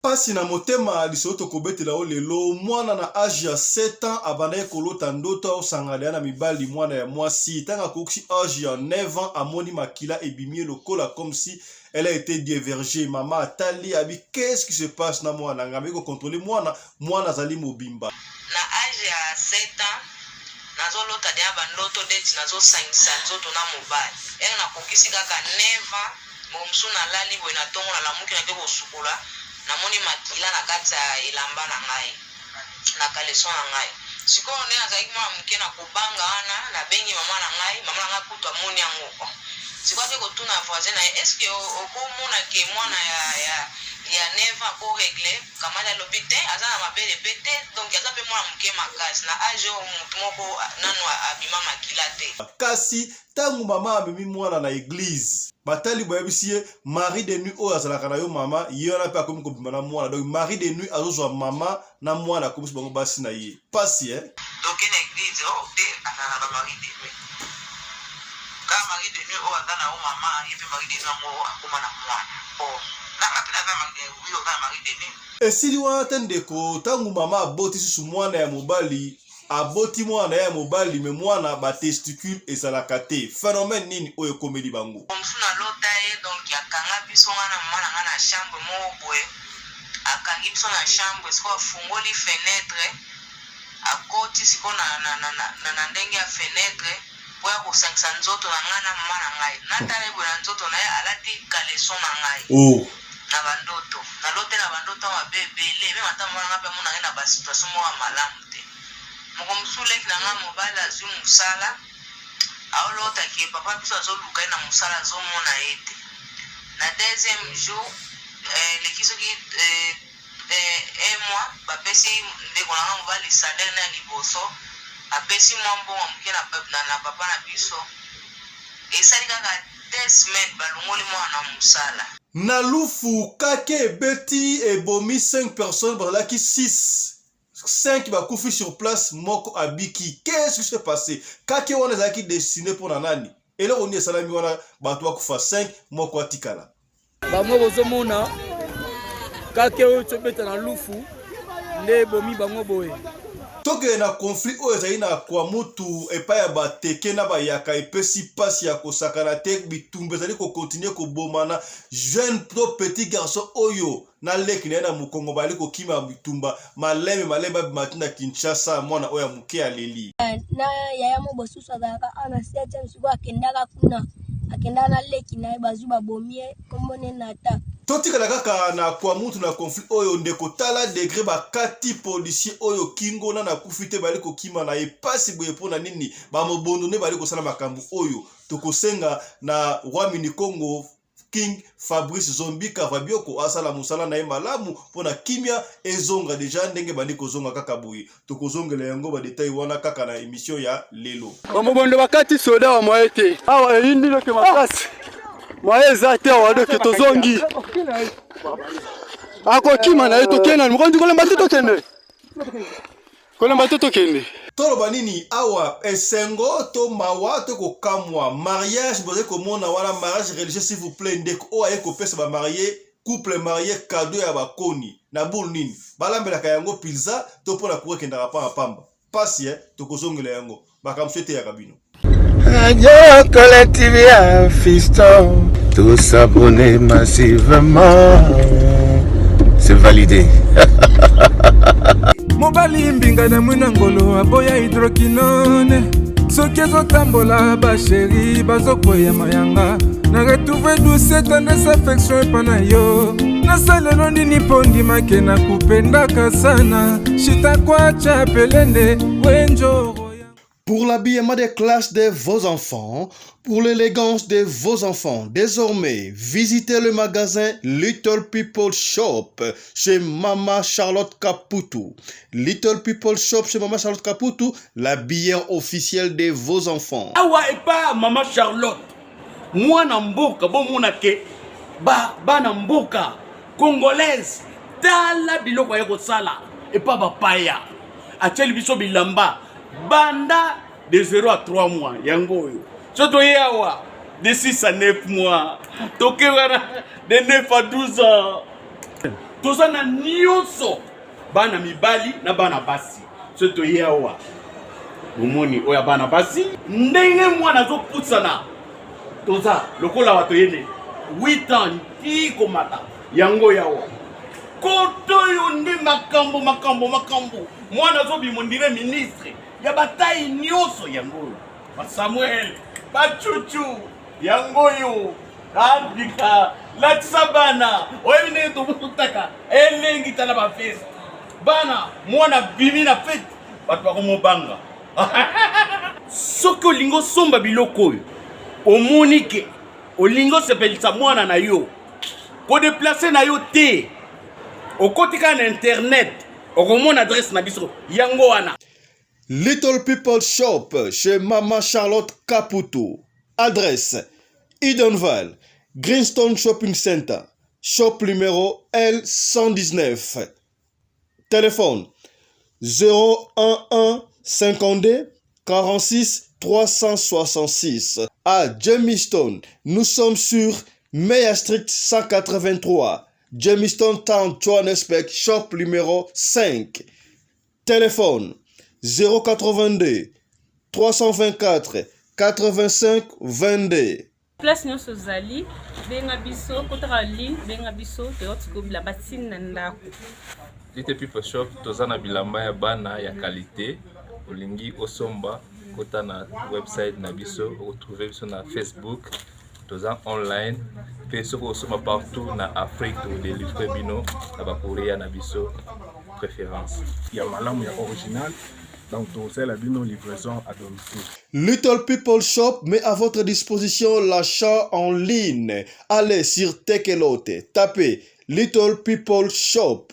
Pasi na motema lisoto kobetela o lelo mwana na âge ya 7 ans abandaki kolota ndoto osangana na mibali mwana ya mwasi tanga kokusi âge ya 9 ans amoni makila ebimi lokola comme si elle a été divergée. Maman atali abi qu'est-ce qui se passe na mwana ngambi ko contrôler mwana azali mobimba na âge ya 7 ans nazolota dia bandoto deti nazosangisa nzoto na mobali ela nakokisi kaka 9 ans momsu nalali boye na tongo na lamuki na ke kosukola namoni makila na kati ya elamba na ngai na kaleson na ngai sikoyo nde nazalaki mwana moke na kobanga wana nabengi mama na ngai kutu amoni yango sikoyo te kotuna voisin na ye eske okomona ke mwana ya 9 ans koregle kamali alobi te aza na mabele pe te donc aza mpe mwana moke makasi na age oyo motu moko nano abima makila te kasi tangu mama amemi mwana na église batali boyebisi ye mari de nuit oyo azalaka na yo mama ye wana mpe akomi kobima na mwana donc mari de nuit azozwa mama na mwana akomisi bango basi na ye pasi toke na église te azala na mari de nuit kaka mari de nuit oyo aza na yo mama ye mpe mari de nuit yango akoma na mwana esili wana te ndeko tangu mama aboti susu mwana ya mobali aboti mwana ya mobali me mwana batesticule ezalaka te phénomène nini oyo ekomeli bango mosu nalota ye donc akanga biso wana mama na nga na chambre moko boye akangi biso na chambre sikoyo afungoli fenêtre akoti sikoyo na ndenge ya fenêtre po ya kosangisa nzoto na ngai na mama na ngai natala ye boye na nzoto na ye alati kaleson na ngai na bandoto nalote na bandoto mabe ebele me mata mwana nga mpe mona ngai na basituation moko ya malamu te moko mosu leki na ngai mobali azwi mosala aolota ke papa biso azoluka ye na mosala azomona ye te na deuxième jour leki soki un mois bapesi ndeko na ngai mobali salaire na ya liboso apesi mwa mbongo moke na papa na biso esali kaka 2 semaines balongoli mwana na mosala na lufu kake ebeti ebomi 5 personnes bazalaki 5 bakufi sur place moko abiki qu'est-ce qui s'est passé kake wana ezalaki destiné mpona nani eloko nini esalami wana bato bakufa 5 moko atikala bango bozomona kake oyo tobeta na lufu nde ebomi bango boye tokende na conflit oyo ezali na kwa mutu epai ya bateke na bayaka epesi pasi ya kosakana te bitumba ezali kokontinue kobomana jeune to petit garçon oyo na leki na ye na mokongo bali kokima bitumba maleme babimati na Kinshasa mwana oyo ya moke aleli na yaya mo bosusu azalaka ana 7e siko akendaka kuna akendaka na leki na ye bazwi babomie kombone nata totikala kaka na kwa mutu na conflit oyo ndeko tala degré bakati policier oyo kingo na kufi te bali kokima na epasi boye mpona nini bamobondone bali kosala makambo oyo tokosenga na roi mini Congo King Fabrice Zombika Fabioko asala musala na ye malamu mpona kimia ezonga deja ndenge bandi kozonga kaka boye tokozongela yango ba detail wana kaka na émission ya lelo bamobondo bakati soda wa moete awa eyindi loke makasi Mwaeza te wadoke tozongi. Ako kima na yeto kena mkondi kola matoto kende. Kola matoto kende. Toloba nini awa esengo to mawa to kokamwa mariage boze komona wana mariage religieux s'il vous plaît ndeko o aye ko pesa ba marié couple marié cadeau ya bakoni na bul nini balambela yango pizza to pona kuwe kenda pa pamba. Pasi to kozongela yango bakamsete ya kabino. Radio Collective Fiston, tous s'abonner massivement, c'est validé. Mobali mbinga na mwinangolo aboya hydroquinone soki ezotambola basheri bazokoya mayanga na retrouve douce tendresse affection epana yo nasalelo nini mpo ndimake na kupendaka sana shitakwacha pelende wenjoro. Pour l'habillement des classes de vos enfants, pour l'élégance de vos enfants, désormais, visitez le magasin Little People Shop chez Mama Charlotte Caputo. Little People Shop chez Mama Charlotte Caputo, la bière officielle de vos enfants. Awa et pas Mama Charlotte. Moi namboka, bon monake, ba namboka, congolaise, tala biloko ya kosala, et pas papaya. Acheli biso bilamba. Banda de 0 à 3 mois, yango yo. Soto yawa de 6 à 9 mois. Toke wana de 9 à 12 ans. tozana nyonso bana mibali na bana basi so toye awa omoni oya bana basi ndenge mwana azoputsana toza lokola bato yene 8 ans ti komata yango yawa koto yo ndi makambo mwana azobima ndire ministre ya bataille nyonso yango ba Samuel bachuchu yango yo abika latsabana oyebi ndenge tobutaka elengi tala bafeste bana mwana bimi na fete bato bakomobanga soki olingi osomba biloko oyo omoni ke olingi osepelisa mwana na yo kodeplace na yo te okotika na internet okomona adresse na biso yango wana. Little People Shop chez Maman Charlotte Caputo. Adresse Edenval, Greenstone Shopping Center, shop numéro L119. Téléphone 011 52 46 366. À Jamestown, nous sommes sur Meyer Street 183. Jamestown Town, Johannesburg, shop numéro 5. Téléphone 082 324 85 22. Place nyonso zali benga biso kotaka ligne benga biso teotiko bila batine na ndako. Little People Shop tozana bilamba ya bana ya qualité olingi osomba kota na website na biso retrouver biso na Facebook toza online pe soko osoma partout na Afrique to délivrer bino na ba Korea na biso préférence ya malamu ya original. Donc, c'est la livraison à domicile. Little People Shop met à votre disposition l'achat en ligne. Allez sur Tekelote, tapez Little People Shop.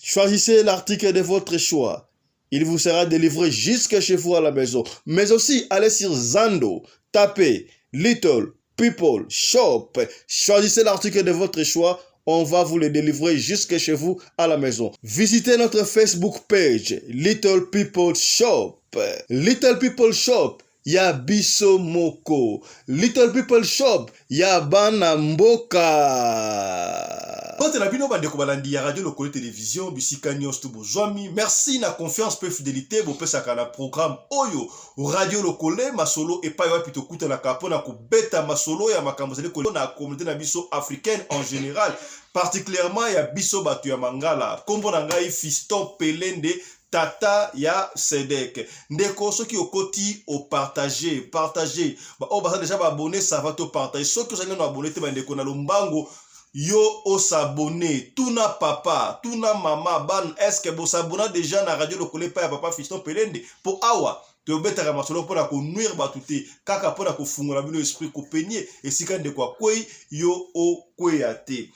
Choisissez l'article de votre choix. Il vous sera délivré jusque chez vous à la maison. Mais aussi, allez sur Zando, tapez Little People Shop. Choisissez l'article de votre choix. On va vous le délivrer jusque chez vous à la maison. Visitez notre Facebook page, Little People Shop. Little People Shop, ya biso moko. Little People Shop, ya bana mboka. Quand la bino bande ko balandi ya radio lokole télévision bisika nyos to bozwami. Merci na confiance pe fidélité bo pesa kana programme oyo radio lokole masolo epa yo pito kuta na kapona ko beta masolo ya makambo zeli ko na communauté na biso africaine en général, particulièrement ya biso batu ya mangala. Kombo na ngai Fiston Pelende Tata ya Sedek. Ndeko soki okoti o partager. Ba o ba déjà ba abonné ça va te partager. Soki ozali na abonné te ba ndeko na lombango yo o s'abonner. Tuna papa, tuna mama ban est-ce que bo s'abonner déjà na radio lokole pa ya papa Fiston Pelende po awa te obetaka masolo pona ko nuire batuté kaka pona ko fungola bino esprit ko peigner esika ndeko kwei yo o kweyate.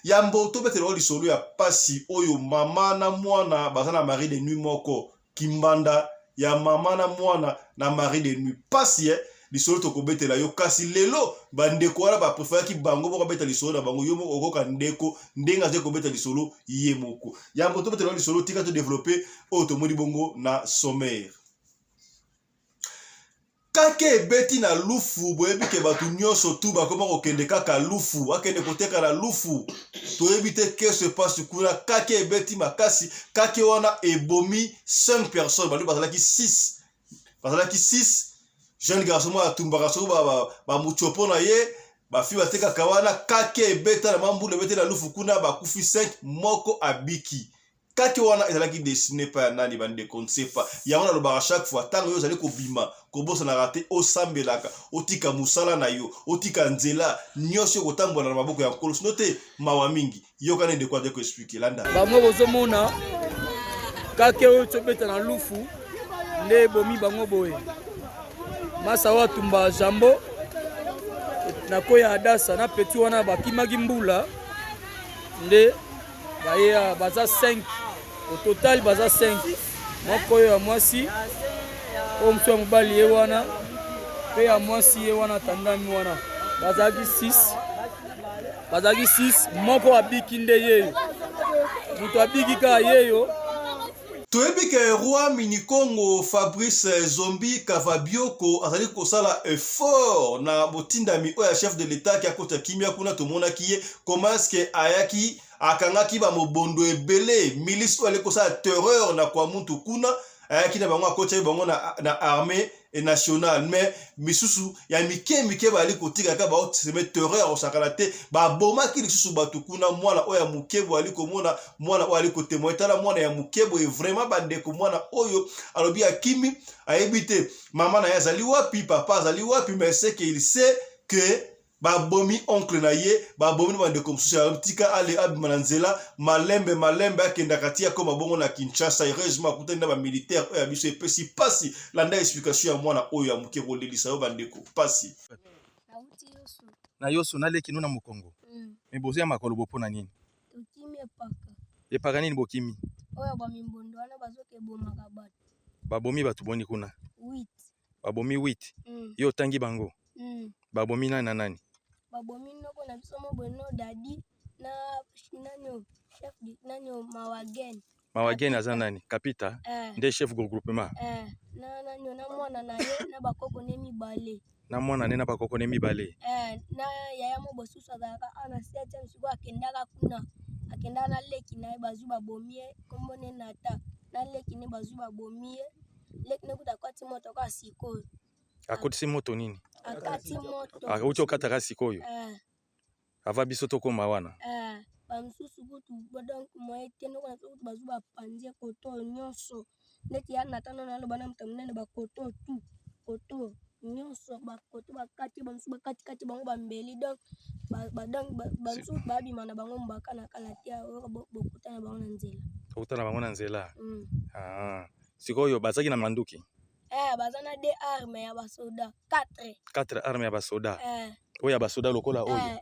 Yambo to betelo lisolo ya pasi oyo mama na mwana bazana mari de nuit moko kimbanda ya mama na mwana na mari de nuit pasi lisolo to ko betela yo kasi lelo bandeko wala ba préfère ki bango moko betela lisolo na bango yo moko okoka ndeko ndenga ze ko betela lisolo ye moko. Yambo to betelo lisolo tika to développer oyo to moni bongo na sommaire. Kake beti na lufu boyebi ke batu nyonso tu bakoma kokende kaka lufu akende koteka na lufu toyebi te que se passe kuna kake beti makasi kake wana ebomi 5 personnes balu bazalaki 6 jeune garçon mo atumbaka so ba muchopo na ye ba fi bateka kawana kake beta na mambule beti na lufu kuna ba kufi 5 moko abiki. Kaki wana ezalaki dessiné pa nani bande konsepa ya wana lobaka chaque fois tango yo zali kobima kobosa na raté osambelaka otika musala na yo otika nzela nyonso kotambola na maboko ya nkolo sino te mawa mingi yo kana ndeko ade ko expliquer landa bango bozomona kake oyo tobeta na lufu nde bomi bango boye masa wa tumba jambo na koya adasa na peti wana bakimaki mbula nde baye baza 5 au total baza 5 moko ya mwasi o mtu ya mobali ye wana pe ya mwasi ye wana tandami wana bazaki 6 moko abiki nde yeyo mutu abiki ka yeyo. toyebi ke roi minikongo Fabrice Zombi Kavabioko azali kosala effort na botindami oya chef de l'état ki akota kimia kuna tomona kiye comment est-ce que ayaki akangaki ba mobondo ebele milice oya kosala terreur na kwa muntu kuna ayaki na bango akota bango na armée nationale mais misusu ya mike bali kotika ka ba seme terreur osakalate ba boma ki lisusu batukuna mwana oya mukebo ali komona mwana oya ali kotemoitala mwana ya mukebo e vraiment bandeko mwana oyo alobi akimi ayebite mama na yazali wapi papa azali wapi mais c'est qu'il sait que ba bomi oncle na ye ba bomi bandeko msusu ya mtika ale abmananzela malembe akenda katia koma bongo na Kinshasa heureusement kutenda ba militaire oya biso epesi pasi landa explication ya mwana oyo ya mukebo lelisa yo bandeko pasi na yosu naleki nuna mukongo mibozo ya makolo bopona nini Tukimi epaka epaka nini bokimi oyo ba mimbondo wana bazoke bomaka bato babomi batu boni kuna 8 babomi 8 yo tangi bango babomi nani na nani babomi noko na biso mobweno dadi na nanyo chef nanyo mawageni aza nani kapita nde chef groupement na nanyo na mwana na ye na bakoko ne mibale na mwana ne na bakoko ne mibale na yaya mobosusu azalaka ana 7e siko akenda na leki na ye bazwi babomi ye kombo ne nata na leki ne bazwi babomi ye leki ne kuta akwati moto kwa sikoyo akotisi moto nini akati moto akauti okataka sikoyo ava biso tokoma wana bamosusu kutu donc moye te noko na biso kutu bazwi bapanzie koto nyonso ndeti ya natano naloba na moto monene bakoto tu koto nyonso bakoto bakati bamosusu bakati bango bambeli donc bamosusu babima na bango mbaka na kala te bokutana bango na nzela okutana bango na nzela sikoyo bazaki na manduki baza na 2 armes ya basoda 4 armes ya basoda oyo ya basoda lokola oyo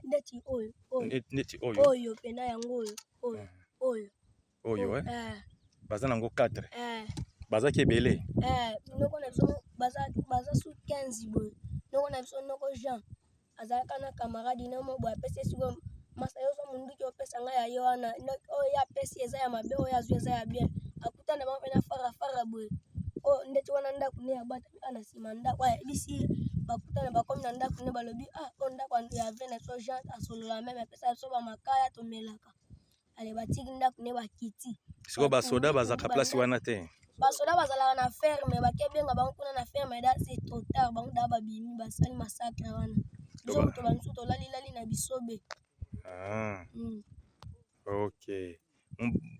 ndeti oyo pena yango oyo baza nango 4 bazaki ebele noko na biso baza su 15 boye noko na biso noko Jean azalaka na camarade na mo boye apesi siko masa yo so munduki opesa ngai ya yo wana oyo ya apesi eza ya mabe oyo azwi eza ya bien akutana bango pena fara boye ndeti wana ndako ne ya bata ana nsima ndako ayebisi bakutana bakomi na ndako ne balobi o ndako ya vene so Jean asolola meme apesa biso bamakaya tomelaka ale batiki ndako ne bakiti siko basoda bazaka place wana te basoda bazalaka na ferme bakebenga bango kuna na ferme da c'est trop tard bango da babimi basali massacre wana biso moto bansusu tolali na bisobe ok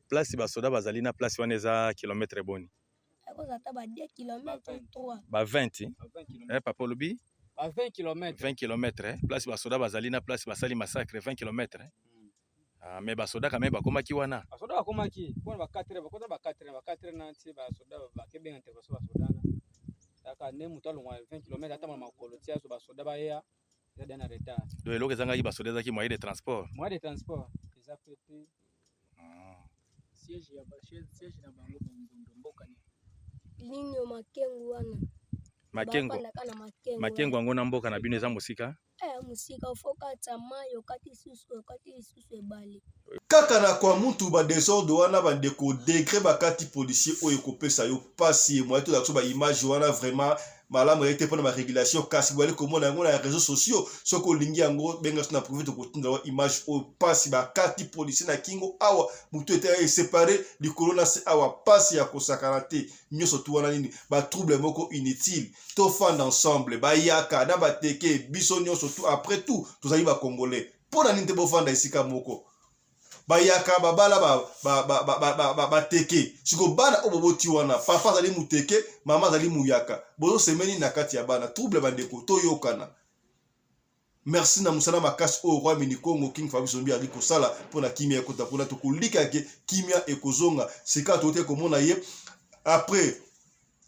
place basoda bazali na place wana eza kilometre boni akozata ba 2 km 3 ba 20 papa lobi ba 20 km place basoda bazali na place basali massacre 20 km mais basoda quand même bakomaki wana basoda bakomaki pona ba 4 na nti basoda bakebenga te basoda na aka ne mutu alongwa 20 km ata makolo tia so basoda ba ya eza na retard do eloko ezangaki basoda ezaki moyen de transport eza pété siège na bango mboka ni linyo makengu wana makengo yango na mboka na bino eza mosika musika ofokata mayo kati susu ebale kaka na kwa muntu ba desordre wana bandeko degré bakati policier oyo kopesa yo pasi moyeto la so ba image wana vraiment malamu été pour ma régulation kasi bwali komona yango na réseaux sociaux soko lingi yango benga na privé to kotinda wa image o pasi bakati policier na kingo awa mutu était séparé du corona c'est awa pasi ya kosakana te nyoso tu wana nini ba trouble moko inutile to fand ensemble ba yaka na bateke biso nyoso tout après tout tozali ba congolais pona nini te bo fanda isika moko bayaka babala bateke siko bana oboboti wana papa azali muteke mama azali muyaka bozo semeni na kati ya bana trouble bandeko to yokana merci na musala makasi o roi minikongo king Fabrice Zombi ali kosala pona kimia ekota pona to kulika ke kimia ekozonga sika to te komona ye après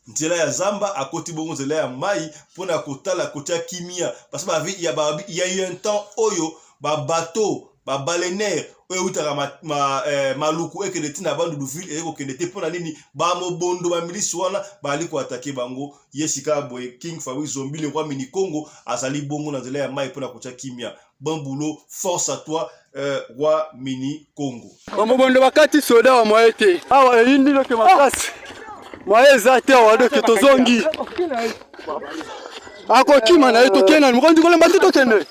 nzela ya zamba akoti bongo nzela ya mai pona kotala kotia kimia parce que il y a eu un temps oyo ba bateau ba balenaire oyo utaka maluku ekende tina bandu du ville eko kende te pona nini ba mobondo ba milice wana bali ko attaquer bango yesika boy king Fabrice Zombi le roi minikongo azali bongo na nzela ya mai pona kotia kimia bon boulot force à toi roi mini Congo. Bamobondo bakati soda wa moete. Awa yindi loke makasi. Moye zate wa doke tozongi. Ako kima na eto kena mkondi kole mbatuto kende.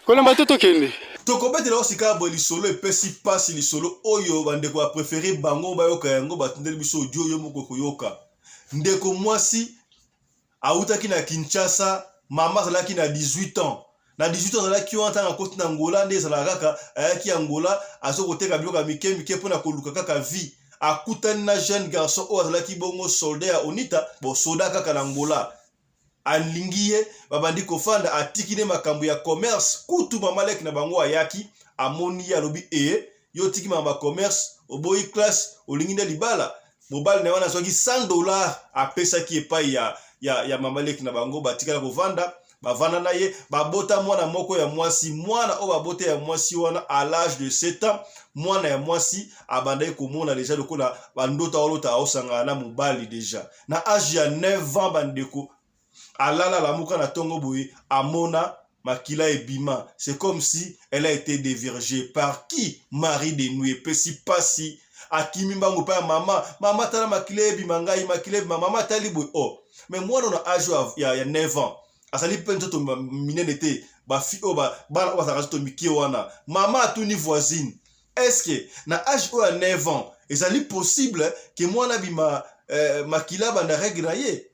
Kole mbatuto kende. Tokobete la osika bo lisolo epesi pasi lisolo oyo bandeko a préféré bango bayoka yango batundeli biso audio yo moko koyoka. Ndeko mwasi autaki na Kinshasa, mama zalaki na 18 ans. Na 18 ans zalaki wanta na koti na Angola nde zalaka kaka ayaki Angola azokoteka biloka mike pona koluka kaka vie. Akutani na jeune garçon o azalaki bongo soldat ya Onita, bo soldat kaka na Angola. Alingiye babandi kofanda atikine makambo ya commerce kutu mamalek na bango ayaki amoni ya lobi yo tiki mamba commerce oboyi class olinginde libala mobile na wana zongi $100 apesa ki epai ya mamalek na bango batikala kovanda bavanda na ye babota mwana moko ya mwasi mwana o babota ya mwasi wana à l'âge de 7 ans mwana ya mwasi abandai komona deja lokola bandota olota osanga na mobali deja na âge ya 9 ans bandeko alala la muka na tongo boye amona makila ebima. C'est comme si elle a été dévirgée par qui? Marie de nuit pesi pasi akimi mbango pa mama tala makila ebima ngai makila ebima mama tali boye oh mais moi on a âge ya 9 ans asali pento to minene te ba fi o ba bana o sa to miki wana mama atuni voisine est-ce que na âge o ya 9 ans ezali possible que moi na bima makila banda règle ye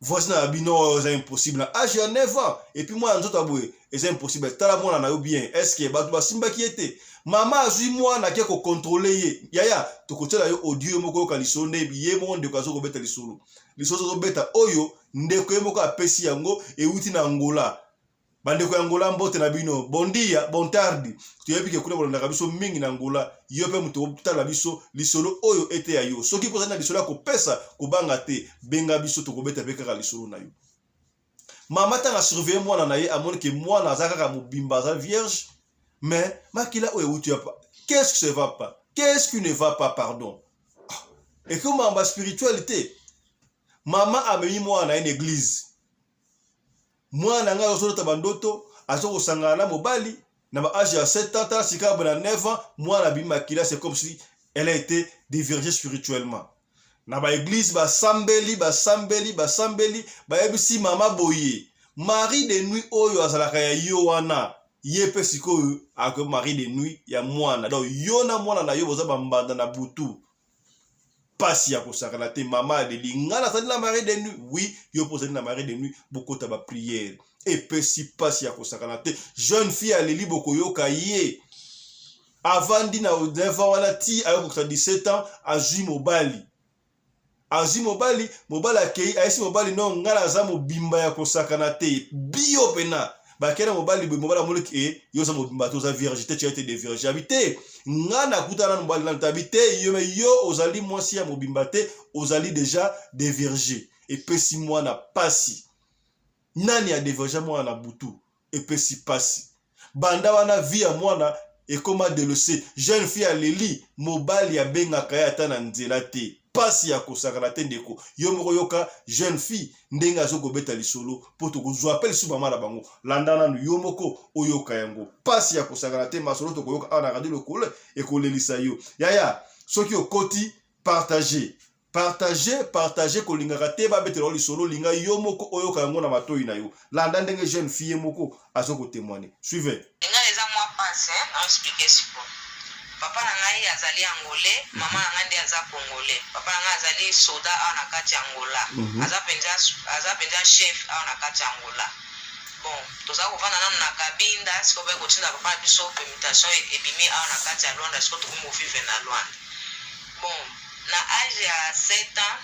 voisin abino c'est impossible âge ya 9 ans et puis moi nzoto aboye c'est impossible tala mwana na yo bien est-ce que batu basimba ki ete mama azui mwana ke ko contrôler ye yaya to kotela yo audio moko ka lisonde biye mo ndeko azo kobeta lisolo lisozo zo beta oyo ndeko yemoko apesi yango e uti na Angola bandeko ya Angola mbote na bino bondia bontardi tuyebike kuna bolanda biso mingi na Angola yo pe muto tala biso lisolo oyo ete ya yo soki kozana lisolo ko pesa kubanga te benga biso to kobeta pe kaka lisolo na yo mama tanga surveiller mwana na ye amoni ke mwana azaka ka mobimba za vierge mais makila oyo uti pas qu'est-ce que ça va pas qu'est-ce qui ne va pas pardon et comment en spiritualité mama amemi mwana na une église mwana nga osolota bandoto azoko sangana mobali na ba âge ya 7 ans ta sika na 9 ans mwana bimakila c'est comme si elle a été dévirgée spirituellement na ba église ba sambeli ba ebisi mama boye Marie de nuit oyo azalaka ya yo wana ye pe sikoyo ako Marie de nuit ya mwana donc yo na mwana na yo boza bambanda na butu pasi ya kosakana te mama de lingana sali na Marie de nuit oui yo posali na Marie de nuit bokota ba prière et pesi pasi ya kosakana te jeune fille aleli bokoyoka ye avandi na 9 ans wana ti ayo 17 ans azui mobali akei aisi mobali no ngala za mobimba ya kosakana te bio pena bakena mobali mobala moleki yo za mobimba to za virginité tu as été dévirgé habité ngana kutana mobali na habité yo ozali mwasi ya mobimba te ozali déjà dévirgé et pesi mwana pasi nani a dévirgé mwana butu et pesi pasi banda wana vie ya mwana et comment de le sait jeune fille à leli mobali ya benga kaya tana nzela te pasi ya kosakana te ndeko yo moko yoka jeune fille ndenga zo kobeta lisolo poto kozwa appel su mama na bango landana no yo moko oyoka yango pasi ya kosakana te masolo to koyoka ana radio lokole e kolelisa yo yaya soki okoti partager kolingaka te ba betelo lisolo linga yo moko oyoka yango na matoi na yo landa ndenge jeune fille moko azoko témoigner suivez nga eza mwa passe na expliquer siko papa na ngai azali angolais mama na ngai ndi aza congolais papa na ngai azali soda awa na kati ya Angola aza penza chef awa na kati ya Angola bon toza kovanda nanu na kabinda siko baye kotinda papa na biso permutation ebimi awa na kati ya Lwanda siko tokomi kovivre na Lwanda bon na age ya 7 ans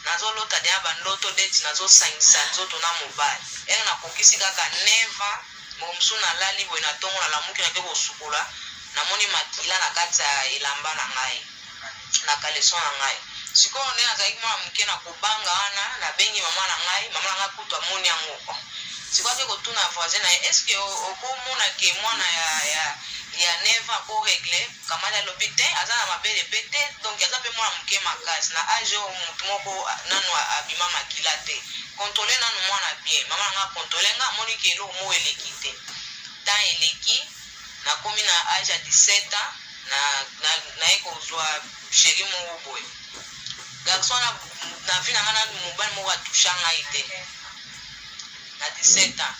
nazolota deya bandoto deti nazosangisa nzoto na mobali ene nakokisi kaka 9 ans momusu nalali boye na ntongo nalamuki nake kosukola namoni makila na kati ya elamba na ngai na kaleson na ngai sikoyo nde nazalaki mwana moke na kobanga wana nabengi mama na ngai kutu amoni yango sikoyo te kotuna voisin na ye eske okomona ke mwana ya 9 ans akoregle kamali alobi te aza na mabele pe te donc aza mpe mwana moke makasi na age oyo motu moko nanu abima makila te kontrole nanu mwana bien mama na ngai kontrole nga amoni ke eloko moko eleki te tan eleki nakomi na age ya 17 ans naye kozwa sheri moko boye garçon na vi na nga na mobali moko atusha ngai te na 17 ans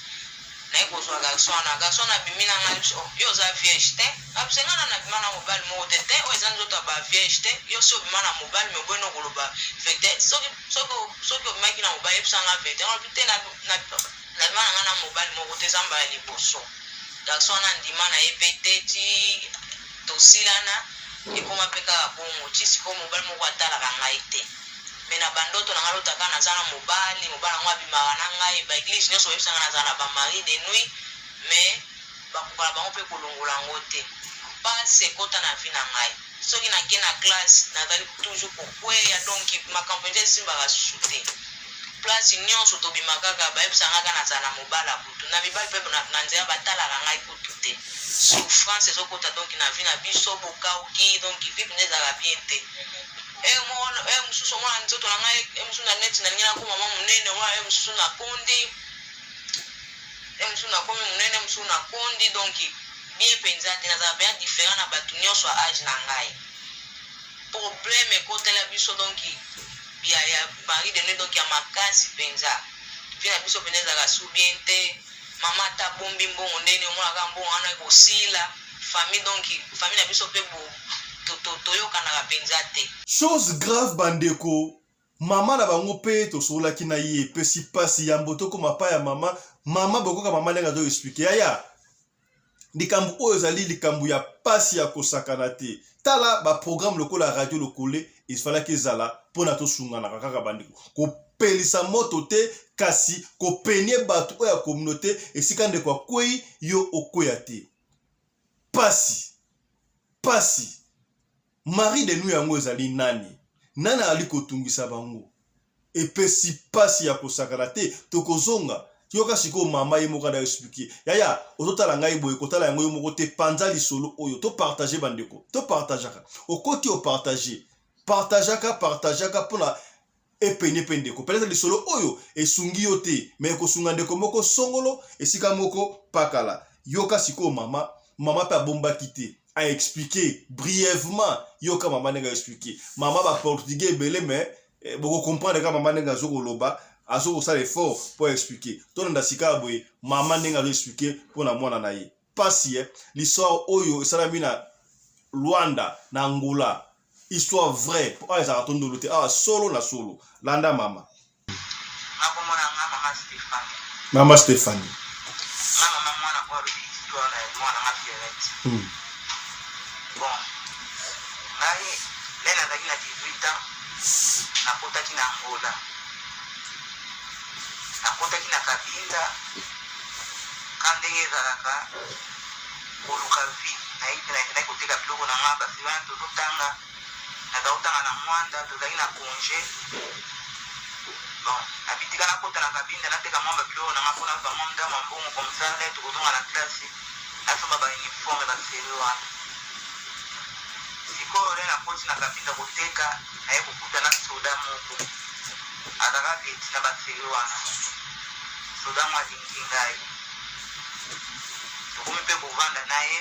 naye kozwa garçon nabimi na ngai yo oza vierge te abisenga na nabima na mobali moko te te oyo eza nzoto ya bavierge te yo si obima na mobali me oboyi nokoloba vete soki obimaki na mobali yebisanga vete olobi te nabima na ngai na mobali moko te eza mbala liboso garçon wana ndima na ye mpe te ti tosilana ekoma mpe kaka bongo ti sikoyo mobali moko atalaka ngai te me na bandoto na ngai lotaka naza na mobali yango abimaka na ngai baeglise nyonso bayebisanga naza na bamari de nuit me bakokala bango mpe kolongola yango te pasi ekota na vi na ngai soki nake na classe nazali toujours kokweya donc makambo nje esimbaka susu te place nyonso tobima kaka bayebisanga kaka naza na mobali ya butu na mibali mpe na nzela batalaka ngai kutu te souffrance ezokota donc na vi na biso bokauki donc vipe nde ezalaka bien te mosusu omwana nzoto na ngai mosusu na neti nalingi nako mama monene omwana mosusu nakondi mosusu nakomi monene mosusu nakondi donc bien mpenza te nazala bien différent na bato nyonso ya age na ngai problème ekotela biso donc ya mari de nuit donc ya makasi mpenza vi na biso mpenza ezalaka su bien te mama ata bombi mbongo ndeni omonaka mbongo wana ekosila famille donc famille na biso mpe toyokanaka mpenza te chose grave bandeko mama na bango mpe tosololaki na ye epesi mpasi ya mboto koma pa ya mama bokoka mama ndenge azoexplike yaya likambo oyo ezali likambo ya pasi ya kosakana te tala baprogramme lokola radio lokole efalaki ezala mpona tosunganaka kaka bandeko kopelisa moto te kasi kopenie bato oyo ya communauté esika ndeko akwei yo okweya te pasi mari de nuit yango ezali nani ali kotungisa bango epesi pasi ya kosakana te tokozonga yoka siko mama ye moko da expliquer yaya ozotala ngai boye kotala yango yo moko te panza lisolo oyo to partager bandeko to partageaka okoti o partageaka pona epene pendeko peut-être lisolo oyo esungi yo te mais kosunga ndeko moko songolo esika moko pakala yoka siko mama pa bombaki te a expliquer brièvement yoka mama nenga expliquer mama ba portugais belé mais boko comprendre ka mama nenga zokoloba azo ça effort pour expliquer to nda sika boye mama nenga zo expliquer pour na mwana na ye pasi l'histoire oyo salami na Luanda na Angola histoire vraie pour eza ratondo lote solo landa mama nakomona mama Stéphanie mwana kwa histoire na mwana ngapirete bon ngai lena ndaki na 18 ans nakotaki na Angola nakotaki na Kabinda kandenge ezalaka koluka vi nayi koteka biloko na nga basi wana tozotanga nazakotanga na mwanda tozali na congé bon nabitika nakota na Kabinda nateka mwa babiloko na nga mpona bamwa ndama mbongo komsale tokozonga na klase nasomba bauniforme baseri wana sikoyo le nakoti na Kabinda koteka naye kokuta na soda moko azalaka beti na baseri wana soda mwa alingi ngai tokomi mpe kovanda na ye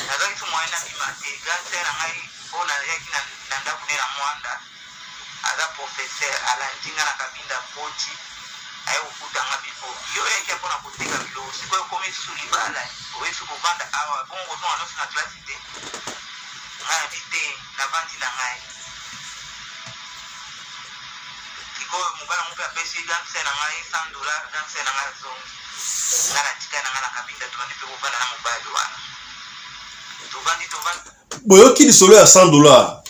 nazalaki so moyen nabima te gase na ngai oyo nazalaki na ndako ne na mwanda aza professeur alandinga na Kabinda poti aye kokutanga bipo yo yaki mpona koteka biloko sikoyo komi susu libala oyesi kovanda awa bongo kozonga nyonso na klasi te ngai nabi te navandi na ngai sikoyo mobali yango mpe apesi ganse na ngai $100 ganse na ngai azongi ngai natika na ngai na Kabinda tovandi mpe kovanda na mobali wana tovandi boyoki lisolo ya $100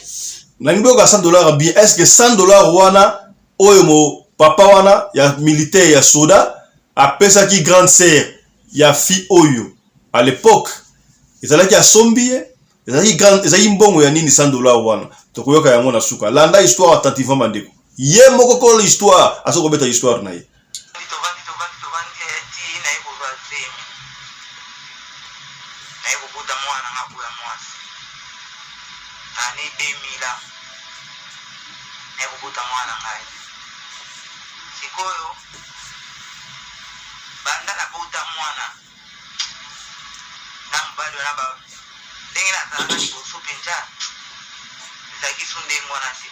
nangi boyoka $100 bien est-ce que $100 wana oyo mo papa wana ya militaire ya soda apesaki grande sœur ya fi oyo à l'époque ezalaki asombi ezalaki mbongo ya nini $100 wana tokoyoka yango na suka landa histoire attentivement bandeko ye moko kola histoire azokobeta histoire na ye sikoyo banda na bota mwana na mobali wana ba ndenge nazalaka liboso mpenza ezalaki so ndenge wana te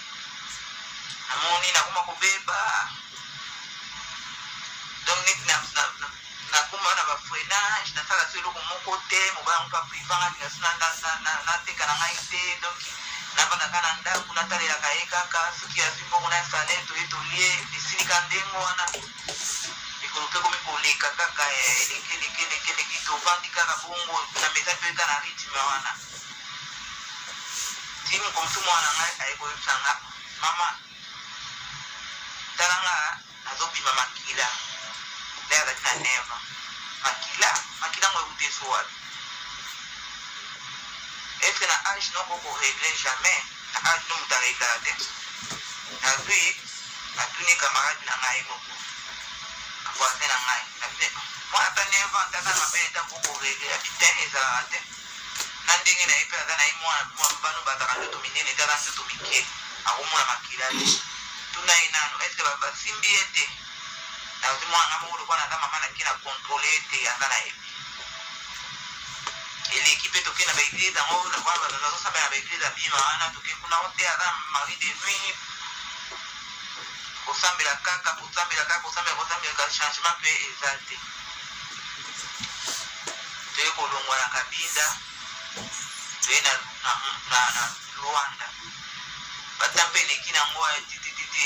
namoni nakoma kobeba donc neti nakoma na bafrenage nasala so eloko moko te mobali yango mpa privanga alinga so nateka na ngai te donc navandaka na ndako natalelaka ye kaka soki azwi mbongo na sale toye tolie esilika ndenge wana mikolo mpe komi koleka kaka elekeleki tovandi kaka bongo na meza mpe eka na ritme wana ti mokomisi mwana ngai ayekoyebisanga mama talanga nazobima makila nde azali na neva makila ngo euti eso wapi eske na age noko koregle jamais na age no moto areglaka te nazwi atuni camarade na ngai moko voisin na ngai mwana ta neva ntaka na mabele ntango koregle abitin ezalaka te na ndenge na ye mpe aza na ye mwana bano bazaka nzoto minene te aza nzoto mike akomona makila te tuna ye nano eske basimbi ye te nazwi mwana nga moko lokwana aza mama naki na kontrole ye te aza na ye eleki mpe toke na baeglise yango nazosambela na baeglise abima wana toke kuna te aza mari de nuit kosambela kaka changement mpe eza te toye kolongwa na kabinda toye na Rwanda bata mpe eleki nango titititi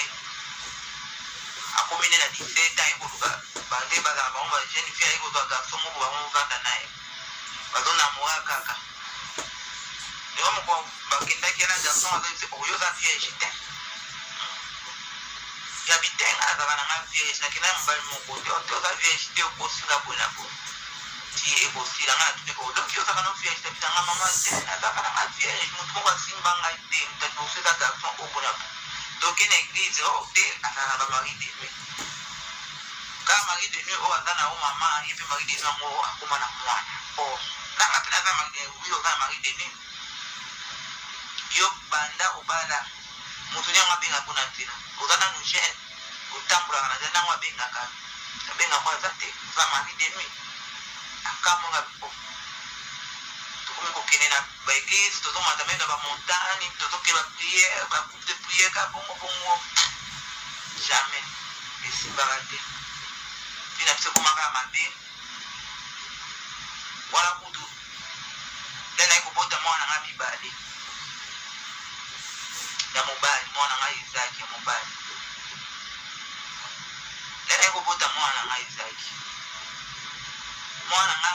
akomi nde na 17 ans ekoluka bande bazala bango bajeune fille ayekozwa garçon moko bamovanda na ye bazonamora kaka lelo moko bakendaki na garçon azoyebise oyo oza vierge te ya bitenga azalaka na nga vierge nakenda mobali moko te oza vierge te okosinga boye na boye ti ekosila nga natuni kodoki ozalaka no vierge te bitanga mama te azalaka na nga vierge motu moko asimba ngai te motu eza garçon obona bo toke na église o te azalaka bamari de nuit kaka mari de nuit oyo aza na o mama ye mpe mari de nuit yango akoma na mwana o nanga mpe naza mari de nuit oza na mari de nuit yo banda obala motu nyango abengaka mpona ntina oza nanu jeune otambolaka na nzela nango abengaka aza te oza mari de nuit akamonga po tokomi kokende na baeglise tozomata meme na bamontagne tozoke bapriere bagroupe de priere ka bongo jamais esimbaka te mpe na biso ekomaka mabe wana kutu nde naye kobota mwana nga mibale ya mobali mwana nga Izaki ya mobali nde naye kobota mwana nga Izaki mwana nga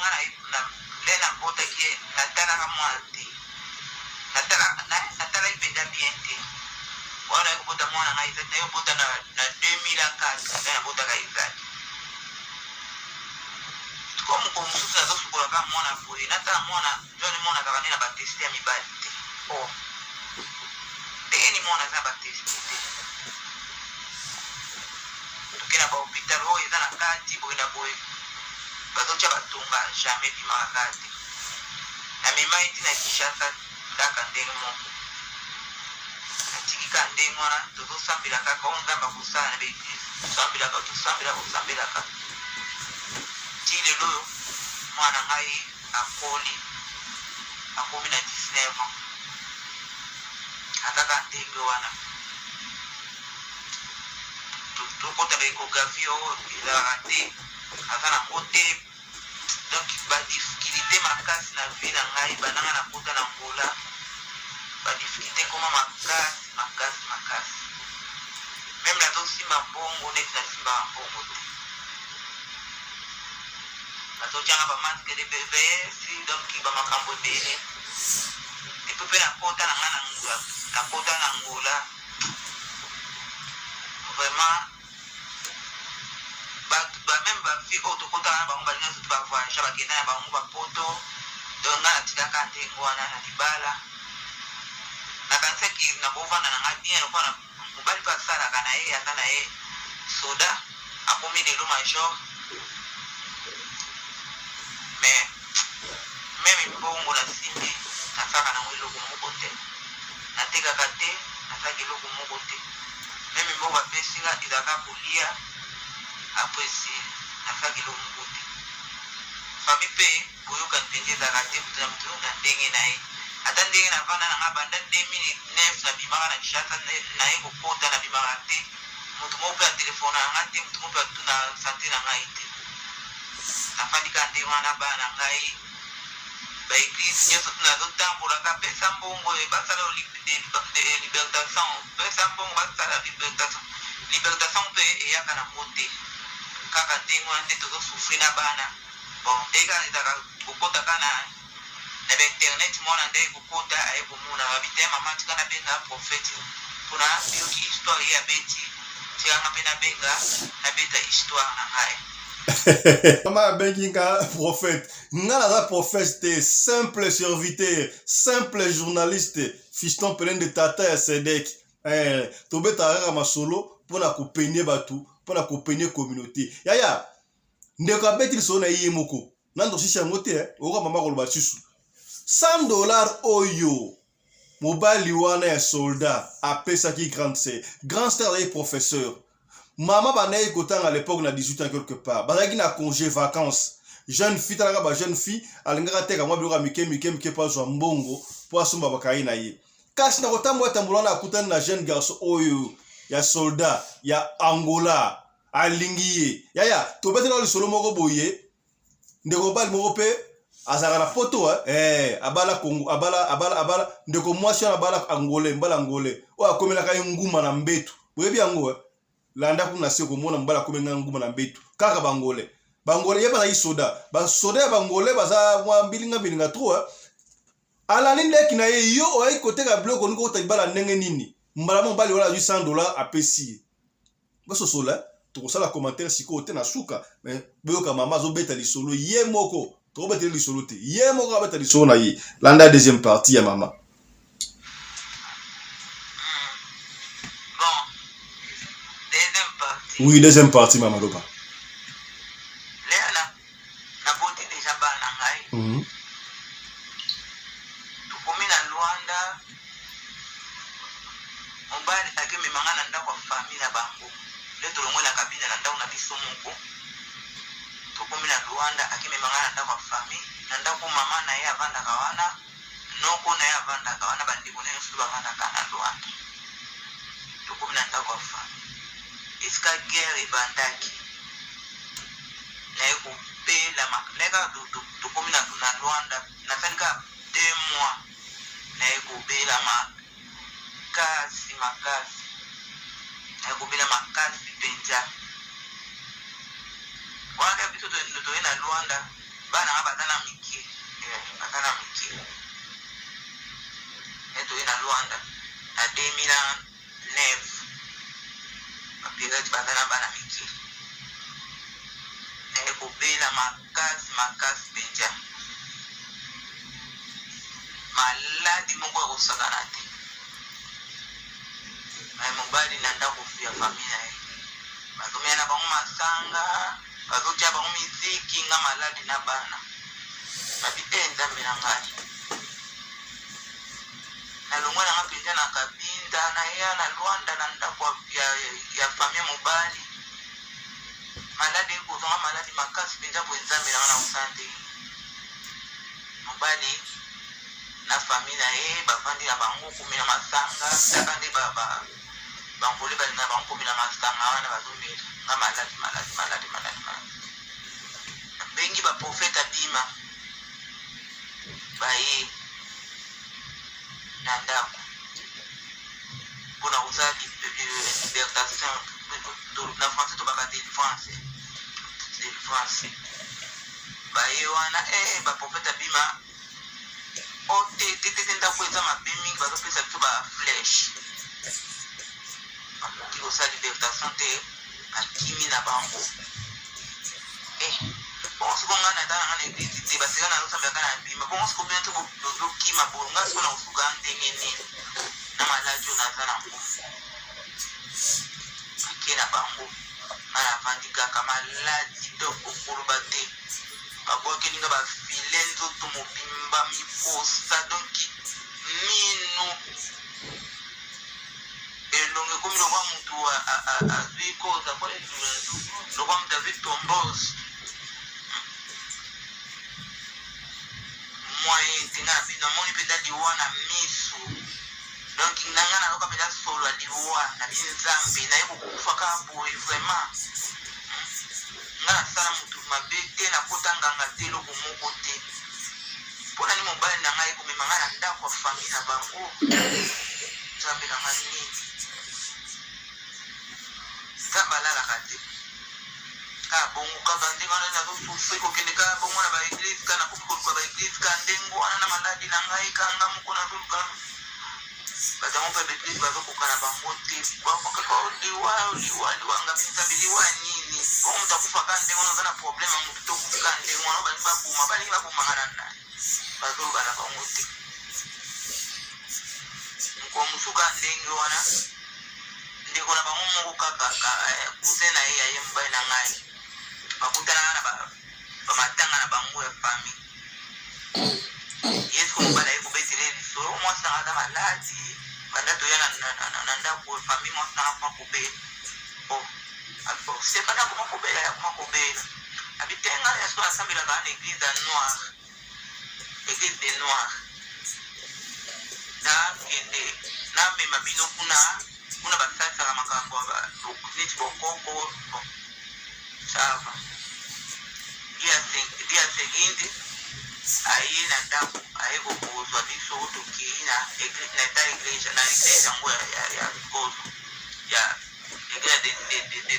nde nabotaki ye natalaka mwana te natalaki mpenza bien te wana naye kobota mwana nga Izaki naye kobota na 2004 nde nabotaka Izaki ko moko mosusu nazosukolaka mwana boye natala mwana jone mwana azaka nde na bateste ya mibali te ndenge ni mwana aza na bateste te toke na bahopital oyo eza na kati boye na boye bazotya batonga jamais bimaka kati na mema eti na Kinshasa kaka ndenge moko natikika ndenge wana tozosambela kaka oyo nzambe akosala na baeglise tosambelaka ti lelo oyo mwana ngai akomi na 19 ans akaka ndenge wana tokota baekographie oyo ezalaka te aza nango te donc badifficulté makasi na vie na ngai bananga na kota na ngola badifficulté koma makasi meme nazosimba mbongo neti nasimbaka mbongo te nazotyanga bamaske de BVS donc bamakambo ebele epe mpe nakota na nga nakota na ngola vraiment bameme bafille oyo tokotaka na bango balinga soki bavoyage bakenda na bango bapoto donc nga natikaka ndenge wana na libala nakanisaki nakovanda na nga bien lokwana mobali mpe asalaka na ye aza na ye soda akomi lelo major mais meme mbongo nasimbi nasaka nango eloko moko te natekaka te nasaka eloko moko te meme mbongo bapesinga ezalaka kolia apres nasaka eloko moko te famille pe boyoka mpendeza kate mutu na mutu na ndenge na ye ata ndenge na vanda na nga banda 2009 na bimaka na Kinshasa na ye kokota na bimaka te mutu moko mpe atelefone na nga te mutu moko mpe atuna sante na ngai te nafandika ndenge wana bana na ngai baeglise nyonso tuna azotambolaka pesa mbongo basala libertation pesa mbongo basala libertation mpe eyaka na mote kaka ndenge wana nde tozosufri na bana bon ekana ezaka kokotaka na bainternet mwana nde kokota aye komona babite mama tika nabenga prophète mpona bioki histoire ye abeti tikanga mpe nabenga nabeta histoire na ngai Mama abenginga prophète nga naza prophète te simple serviteur simple journaliste fiston pelin de tata ya Sedek tobeta kaka masolo mpona kopenie bato mpona kopenie communauté yaya ndeko abeti lisolo na ye moko nando sisi yango te okoka mama koloba susu $100 oyo mobali wana ya soldat apesaki grande sœur ye professeur mama banaye kotanga à l'époque na 18 ans quelque part bazaki na congé vacances jeune fille talaka ba jeune fille alingaka teka mwa biloko mike pa zwa mbongo po asomba bakai na ye kasi na kotambola tambola na akutani na jeune garçon oyo ya soldat ya Angola alingi ye yaya tobete na lisolo moko boye ndeko bali moko pe azaka na poto abala Congo abala ndeko mwasi na abala Angolais mbala Angolais oyo akomelaka ye nguma na mbetu boyebi yango landa kuna se komona mbala komenga nguma na mbetu kaka bangolais ye bazaki soda basoda ya bangolais baza mwa bilinga trop alani ndeki na ye yo oyi koteka biloko niko kotalibala ndenge nini mbala mobali wala azwi $100 apesi ye basosola tokosala commentaire sikoyo te na suka mais boyoka mama azobeta lisolo ye moko tokobetela lisolo te ye moko abeta lisolo na ye landa deuxième partie ya mama. Oui, deuxième partie, Maman Loba. Na boti déjà ba na ngai. Tukomi na Luanda. Mobali akemi manga na ndako famille na bango. Le tolongo na kabine na ndako na biso moko. Tukomi na Luanda akemi manga na ndako famille. Na ndako mama na ye avanda kawana. Noko na ye avanda kawana bandiko ne nsu bavanda kana Luanda. Tukomi na ndako famille. Iska guerre bandaki na ekopela makaneka tukomi na Luanda nasalika 2 mois na ekopela makasi na ekopela makasi mpenza wana biso toye na Luanda bana nga baza na mike toye na Luanda na 2009 apirati bazana bana miki ekobela makasi penja maladi moko ekosakana te mai mobali na ndako ya famille na ye bazomia na bango masanga bazotia bango miziki nga maladi na bana babi nzambe na ngai nalongwa na nga mpenza na kabinda na ya na Luanda na ndako ya famille mobali maladi ekozonga maladi makasi mpenza po nzambe na nga na usande mobali na famille na ye bafandi na bango komela masanga taka nde bangole bali na bango komela masanga wana bazomela nga maladi bengi baprofete abima baye na ndako mpona kozala libertation na français tobaka délivrance baye wana baprofete abima te ndako eza mabe mingi bazopesa biso baflèche bakoki kosala libertation te akimi na bango bongo siko nga na tala nga na eglise te baseka na zosambelaka na bima bongo siko bino te bozokima bolonga siko na kosuka ndenge nini na maladi oyo naza na ngo ake na bango nga na vandi kaka maladi to kokoloba te babwaki ninga bafile nzoto mobimba miposa donki mino elongo ekomi lokwa mutu azwi koza kwa lokwa mutu azwi tombose moyen te nga bino moni penda liwa na misu donc nanga na loka penda solo a liwa na binzambe na yeko kufa ka boy vraiment nga na sala mutu mabe te na kotanga ngatelo ko moko te pona ni mobali na ngai ko memanga na ndako ya famille na bango zambe na ngani kabalala kate ka bongo ka bande wana na kufu ko kende ka bongo na ba église kana kufu ko ba église ka ndengo wana na maladi na ngai ka ngamu ko na zuluka batango pe église ba ko kana bango te ba ko ka liwa nga pinza biliwa nini ko mtakufa ka ndengo na problème mu to ka ndengo na ba buma kana na bazulu bana bango te ko musuka ndengo wana ndiko na bango moko kaka kusena yeye mbai na ngai bakutana na ba matanga na bango ya fami yesu mbala yeko betele so mo sanga da maladi banda to yana na ndako ya fami mo sanga kwa kobe alfo se bana kwa kobe abitenga ya so asambila ka na église noire église des noirs na kende na mema bino kuna basasa la makambo ba niti bokoko sava dia seguinte aí na dapo aí go kuzo biso tukina na ta igreja na igreja ngo ya kozo ya igreja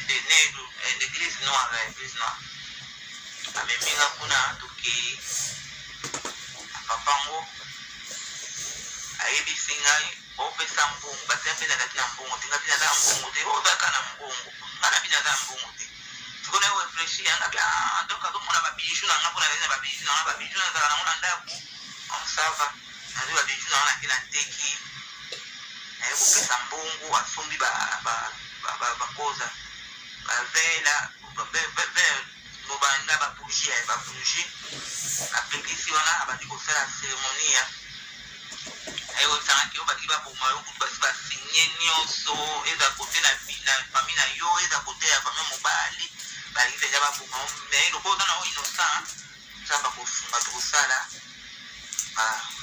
de negro igreja noire ameminga kuna tuki papango aí bisingai opesa mbungu batembe na katina mbungu tinga bina za mbungu te oza kana mbungu ngana bina za mbungu te tukona yo refresh yanga bia donc ado mona ba bijou na ngapona na ba bijou na za na ndaku on sava na zo ba bijou na kina teki na yo opesa mbungu asumbi ba koza ba vela ba no banda ba bougie aplikisi wana abadi ko faire cérémonie ayo sanaki yo baki ba boma yo kutu basi sinye nyonso eza kote na famille na yo eza kote ya famille mobali bali penja ba boma mais loko na o innocent samba ko funga to sala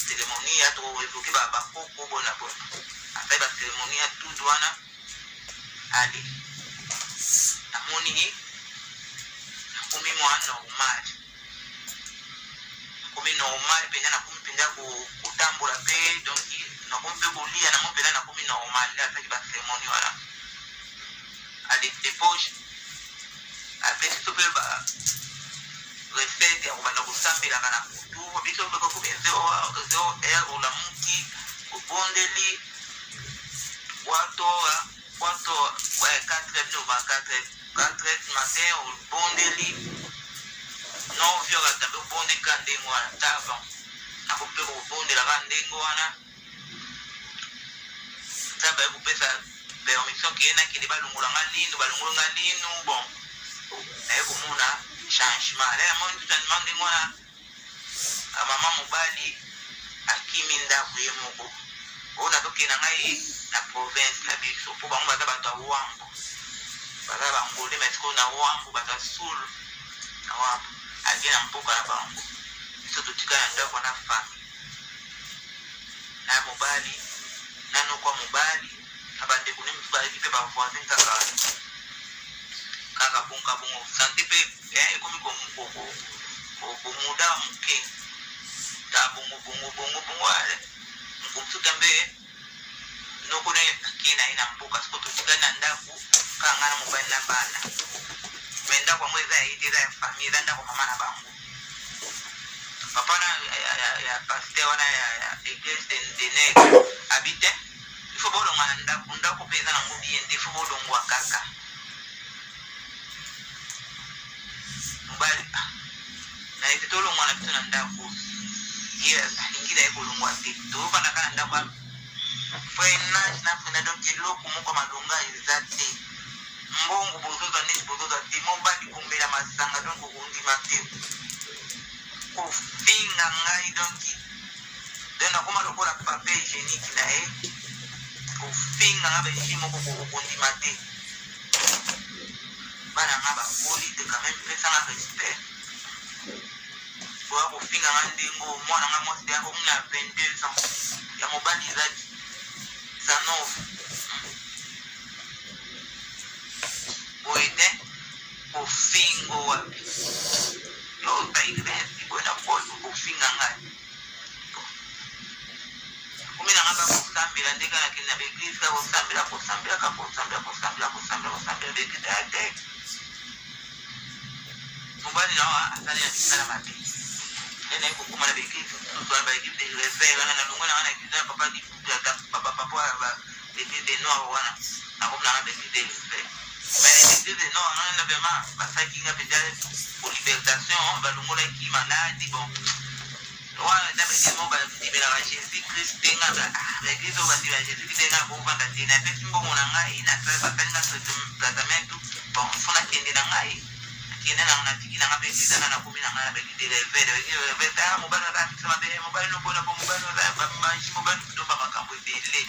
cérémonie to evoke ba koko bona bona après ba cérémonie tout douana ali amoni kumi mwana normal penya na kumi penya kutambola pe donc na kumi pe kulia na mpela na kumi normal la taki ba cérémonie wala ali dépose après tout pe ba recette ya kubana kusambela kana kutu biso pe ko kumi 0 la muki kubondeli watu wa 4 matin au bondeli non viola tabe bonde kandengo wana tava akupe ko bonde la kandengo wana taba ko pesa permission ki ena ki balungula ngalino bon ay ko muna changement la mo tout en ndengo wana mama mobali akiminda kuyemoko ona to kina ngai na province na biso po bango bata bato wango bata bango le metko na wango bata sul na wango agena mpoka na bango biso tutikana ndako na fami na mobali nano kwa mobali abande kuni mobali pe ba voisin kaka bongo santé pe ekomi ko muda mke ta bongo ale mkumtu kambe noko na kina ina mpoka siko tutikana ndako kanga na mobali na bana menda kwa mweza ya familia ndako mama na bangu papa na ya pasteur wana ya église de Negre habite ifo bolo ngana ndako pesa na ngudi ende ifo bolo ngwa kaka mobali na itolo ngwana biso na ndako yes ingida iko longwa tito kana kana ndako frenage na fena donc loko moko malonga ezate mbongo bozoza neti bozoza te mobali kombela masanga donc kokondima te kofinga ngai donc nakoma lokola pape hygiénique na ye kofinga nga baesi moko kokondima te bana nga bakoli te quand même pesanga respect boya kofinga nga ndengo mwana nga mwasi ya komuna 22 ans ya mobali Zanov boye te kofingo wapi yo taigrensi boye na koyo kofinga ngai kumina nga bakosambela ndeka na kina beglise ka kosambela bekita ya te mobali nawa asali ya misala mabe ene kokuma na beglise tutwala baekipe de réserve wana na longo na wana ekiza papa di papa l'église des noirs wana nakomuna nga beglise de réserve mais l'église des noirs wana vraiment basaki nga peut-être pour libertation balongola ekima nadi bon wana na beglise mo badibelaka Jésus Christ tenga beglise oyo badibela Jésus Christ tenga bovanda te na pesi mbongo na ngai basali nga traitement bon fona kende na ngai kende na tiki na nga beglise ana nakomi na ngai na beglise de réserve mobali aza mikisa mabe mobali nobona po mobali bamanji mobali kutomba makambo ebele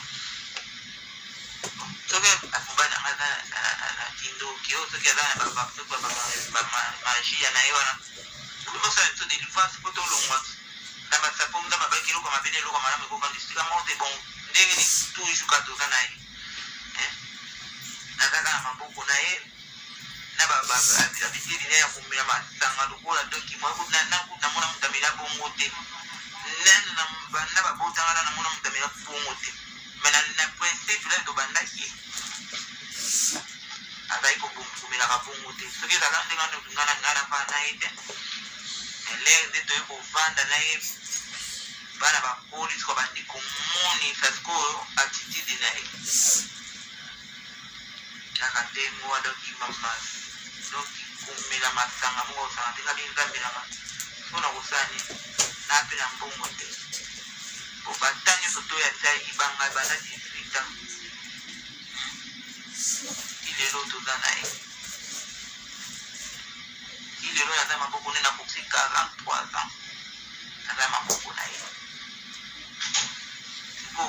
soki mobali nanga aza na kindoki oyo soki aza na bamagia na ye wana soki mosala biso délivrance po tolongwa na basapo nda mabaki eloko mabe na eloko malamu ekokanga esika moko te bon ndenge ni toujours ka toza na ye nazaka na maboko na ye na babiteli na ya komela masanga lokola doki namona motamela bongo te na babotanga namona motamela bongo te mais na principe la tobandaki azali komelaka bongo te soki ezala ndenge ngana mpa na ye te lere nde toye kovanda na ye bana bakoli siko bandi komonisa sikoyo attitude na ye kaka ndenge wadoki mamasi doki komela masanga moko osanga te kabi nzambelaka mpona kosani nape na mbongo te po bata nyonso to ya tia ibanga banda 18 ans ti lelo toza na ye ti lelo naza maboko nde nakoki 43 ans naza maboko na ye siko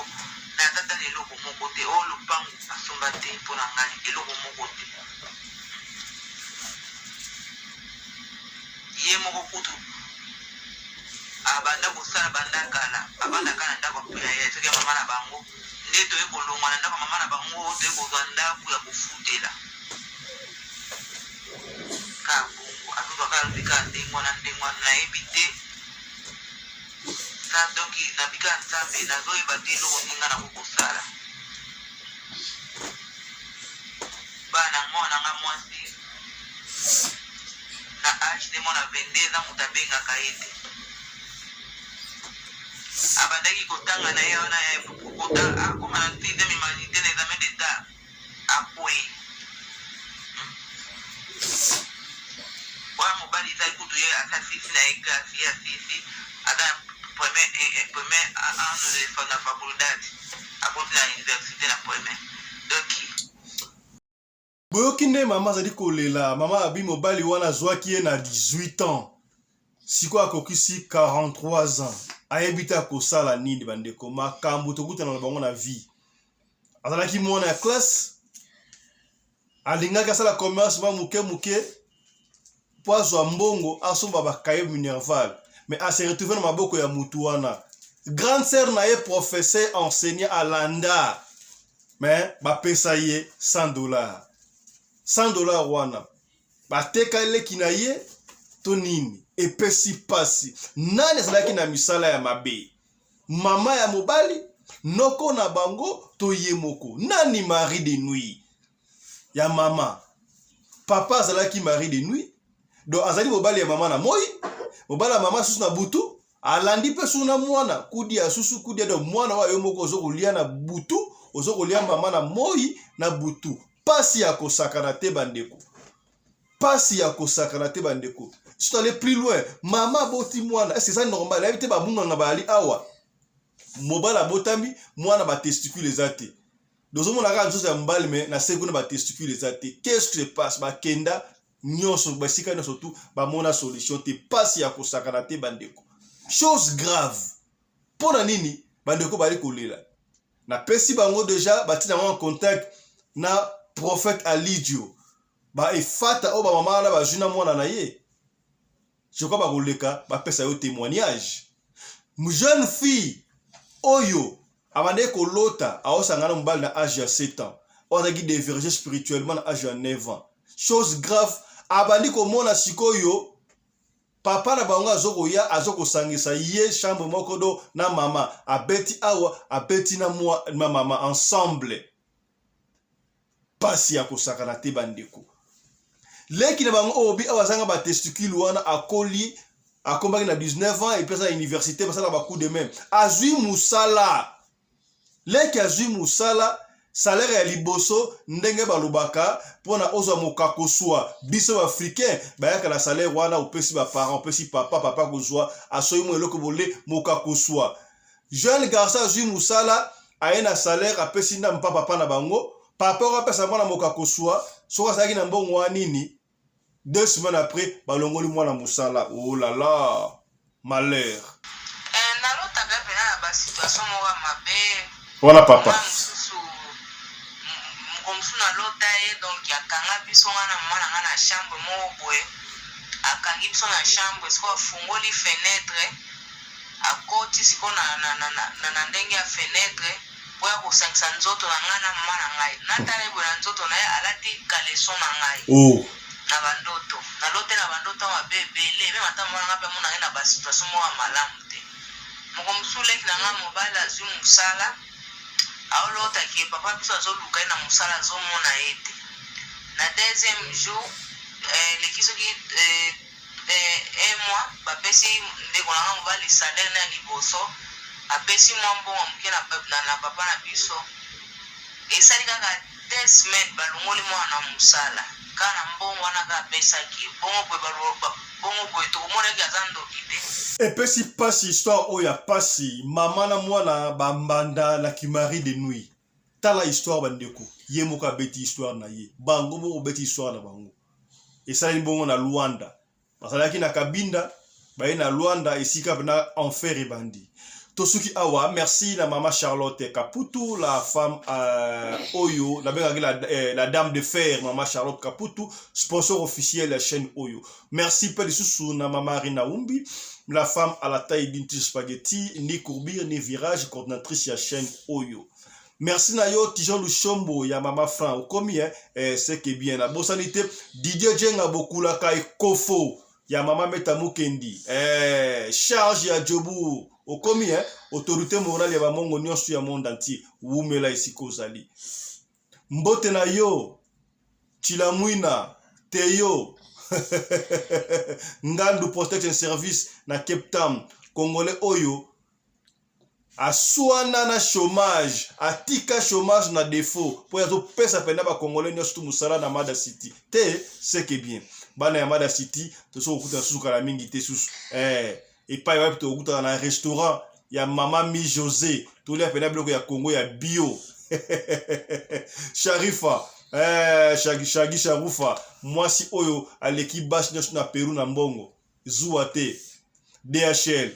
naza tana eloko moko te oyo lopango asomba te mpona ngai eloko moko te ye moko kutu abanda kosala banda kala abanda kala ndako ya ye soki mama na bango nde toye kolongwa na ndako mama na bango toye kozwa ndako ya kofutela ka bongo azozwaka alobika ndengwana nayebi te sa donki nabika nzambe nazoyeba te eloko ninga na kokosala bana mwana nga mwasi na age nde mona 22 ans moto abengaka ye te abandaki kotanga na ye wana akoma na 6e humanité na examen d'état akwei wana mobali ezali kutu ye aza sisi na ye grâce ye asisi aza premier ano na faculté akoti na université na premier donc boyoki nde mama azali kolela mama abi mobali wana azwaki ye na 18 ans sikoyo akokisi 43 ans ayebi te akosala nini bandeko makambo tokutana na bango na vie azalaki mwana ya classe alingaki asala commerce ba muke po azwa mbongo asomba bakaye minerval mais ase retrouve na maboko ya mutu wana grande sœur na ye professeur enseignant à Landa mais bapesa ye $100 wana bateka eleki na ye to nini epesi pasi nani azalaki na misala ya mabe mama ya mobali noko na bango to ye moko nani mari de nuit ya mama papa azalaki mari de nuit donc azali mobali ya mama na moi mobali ya mama susu na butu alandi pe suna mwana kudi ya susu kudi ya do mwana wa yo moko ozo kolia na butu ozo kolia mama na moi na butu pasi ya kosakana te bandeko pasi ya kosakana te bandeko si tu allais plus loin mama boti mwana est-ce que ça normal la ba munga nga bali awa mobala botami mwana ba testicule ezate dozo mona ka nzoza mbali mais na seconde ba testicule ezate qu'est-ce qui se passe ba kenda nyonso ba sika nyonso tout ba mona solution te pasi ya kosakana te bandeko chose grave pona nini bandeko bali kolela na pesi bango déjà batina en contact na prophète Alidio ba efata o ba mama na ba juna mwana na ye je crois ba koleka ba pesa yo témoignage. Jeune fille oyo abande kolota aosangana mbali na âge ya 7 ans. On a divergé spirituellement à âge de 9 ans. Chose grave, abandi komona sikoyo papa na bango azoko sangisa ye chambre moko do na mama abeti awa abeti na mama ensemble. Pasi ya kosakana te bandeko. Leki na bango obi awazanga ba testicule wana akoli akombaki na 19 ans et puis à l'université parce que ba coup de même. Azui musala. Leki azui musala salaire ya liboso ndenge balobaka pona ozwa mokakoswa biso africain bayaka na salaire wana opesi ba parents opesi papa kozwa asoyi mo eloko bolé mokakoswa. Jeune garçon azui musala aena salaire apesi na papa na bango papa opesa mwana mokakoswa soka saki na mbongo wa nini 2 semaines après balongoli mwana musala. Oh là là, malheur. Nalota bebe na ba situation moko mabe. Voilà papa. Msuna lota ye donc akanga biso wana mwana ngana chambre moko boye akangi biso na chambre siko afungoli fenêtre akoti siko na ndenge ya fenêtre boya kosangisa nzoto na ngana mwana ngai natala boye na nzoto na ye alati kaleson na ngai na bandoto nalote na bandoto mabebele me mata mwana ngape mona ngai na ba situation moko malamu te moko msuleki na nga mobali azwi musala aolota ki papa biso azoluka na musala azomona ete na deuxième jour lekiso ki un mois bapesi ndeko na nga mobali salaire na liboso apesi mwa mbongo moke na papa na biso esali kaka 2 semaines balongoli mwana na musala kaka na mbongo wana kaka apesaki bongo boye tokomonaki aza ndoki te. Epesi pasi histoire oya pasi mama na mwana bambanda na kimari de nuit. Tala histoire bandeko. Ye moka beti histoire na ye. Bango moko beti histoire na bango. Esali bongo na Luanda. Basalaki na Kabinda, baye na Luanda esika na enfer et bandi. Tosuki awa, merci na mama Charlotte Kaputu, la femme Oyo, la dame de fer, mama Charlotte Kaputu, sponsor officiel de la chaîne Oyo. Merci Pelisusu na mama Rina Umbi, la femme à la taille d'une tige spaghetti, ni courbure, ni virage, coordinatrice de la chaîne Oyo. Merci na yo Tijon Lushombo, ya mama Fran, au combien, c'est que bien la bosanité, Didier Djenga Bokula Kai Kofo, ya mama Metamu Kendi, charge ya Jobu, au combien, autorité morale ya bamongo nyonso ya monde entier, wumela isiko zali. Mbote na yo, Chilamwina, Teyo, Ngandu Protection Service na Cape Town, Congolais Oyo, aswana na chômage, atika chômage na défaut, pour yazo pesa penda ba Congolais nyonso tu musala na Mada City. Te, c'est que bien. Bana ya Mada City, toso okuta susu kala mingi te susu. Et pas y to okuta na restaurant ya mama Mi José, tous les pena bloko ya Congo ya bio. Sharifa, Shagi Sharufa, moi si oyo aleki bash nyonso na Peru na mbongo. Zouate, DHL,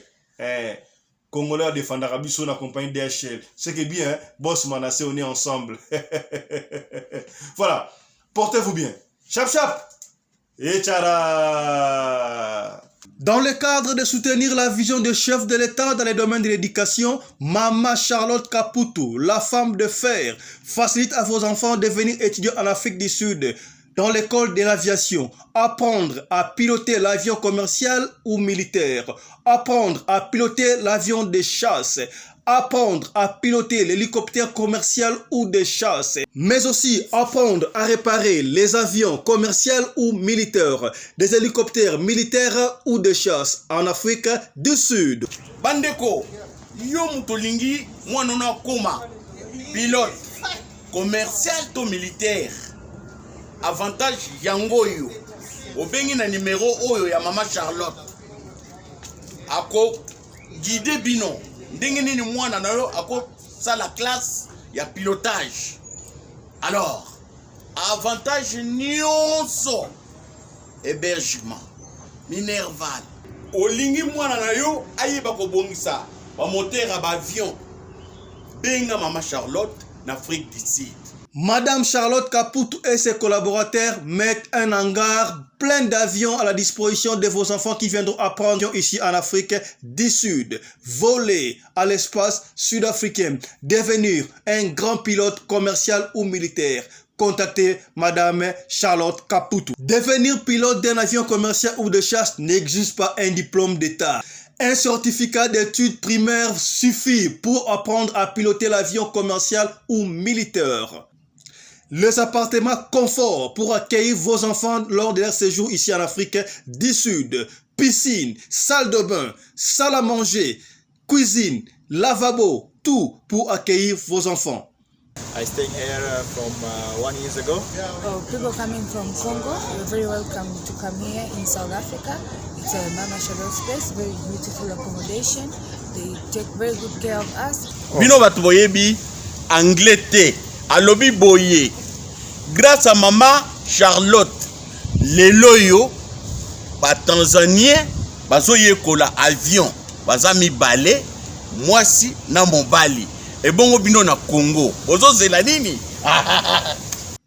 Congolais défendra biso na compagnie DHL. C'est que bien, hein? Boss Manassé, on est ensemble. Voilà, portez-vous bien. Chap chap et tchara. Dans le cadre de soutenir la vision du chef de l'État dans les domaines de l'éducation, Mama Charlotte Kaputu, la femme de fer, facilite à vos enfants de venir étudier en Afrique du Sud, dans l'école de l'aviation, apprendre à piloter l'avion commercial ou militaire, apprendre à piloter l'avion de chasse, apprendre à piloter l'hélicoptère commercial ou de chasse, mais aussi apprendre à réparer les avions commerciaux ou militaires, des hélicoptères militaires ou de chasse en Afrique du Sud. Bandeko, yo mutolingi mwanona koma pilote commercial to militaire. Avantage yango yo. Obengi na numéro oyo ya mama Charlotte. Ako guide bino. Ndenge nini mwana na yo ako sa la classe ya pilotage. Alors, avantage nyonso hébergement minerval. Olingi mwana na yo ayeba ko bongisa ba moteur ba avion. Benga mama Charlotte na Afrique du Sud. Madame Charlotte Caputo et ses collaborateurs mettent un hangar plein d'avions à la disposition de vos enfants qui viendront apprendre ici en Afrique du Sud, voler à l'espace sud-africain, devenir un grand pilote commercial ou militaire. Contactez Madame Charlotte Caputo. Devenir pilote d'un avion commercial ou de chasse n'exige pas un diplôme d'État. Un certificat d'études primaires suffit pour apprendre à piloter l'avion commercial ou militaire. Les appartements confort pour accueillir vos enfants lors de leur séjour ici en Afrique du Sud. Piscine, salle de bain, salle à manger, cuisine, lavabo, tout pour accueillir vos enfants. I stayed here from 1 year ago. Oh, people coming from Congo, you're very welcome to come here in South Africa. It's a Mama Charlotte space, very beautiful accommodation. They take very good care of us. Bino batu boyebi anglais te, alobi boye. Grâce à Mama Charlotte, lelo yo ba Tanzanien bazo yekola avion, baza mi balé, mwasi na mobali. Et bon bino na Congo. Bozo zela nini?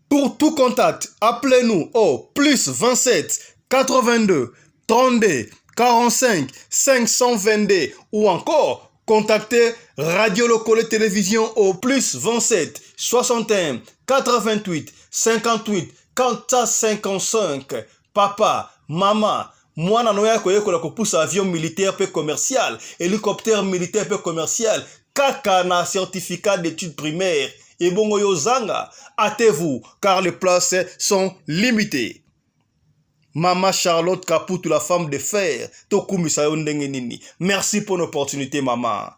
Pour tout contact, appelez-nous au plus 27 82 32 45 522 ou encore contactez Radio Lokole Télévision au plus 27 61 88 58 455. Papa, maman, mwana noya koyekola kopusa avion militaire pe commercial, hélicoptère militaire pe commercial, kaka na certificat d'études primaires. Et bongo yozanga, hâtez-vous car les places sont limitées. Mama Charlotte Caputo, la femme de fer, Tokumi Sayondenge Nini. Merci pour l'opportunité, maman.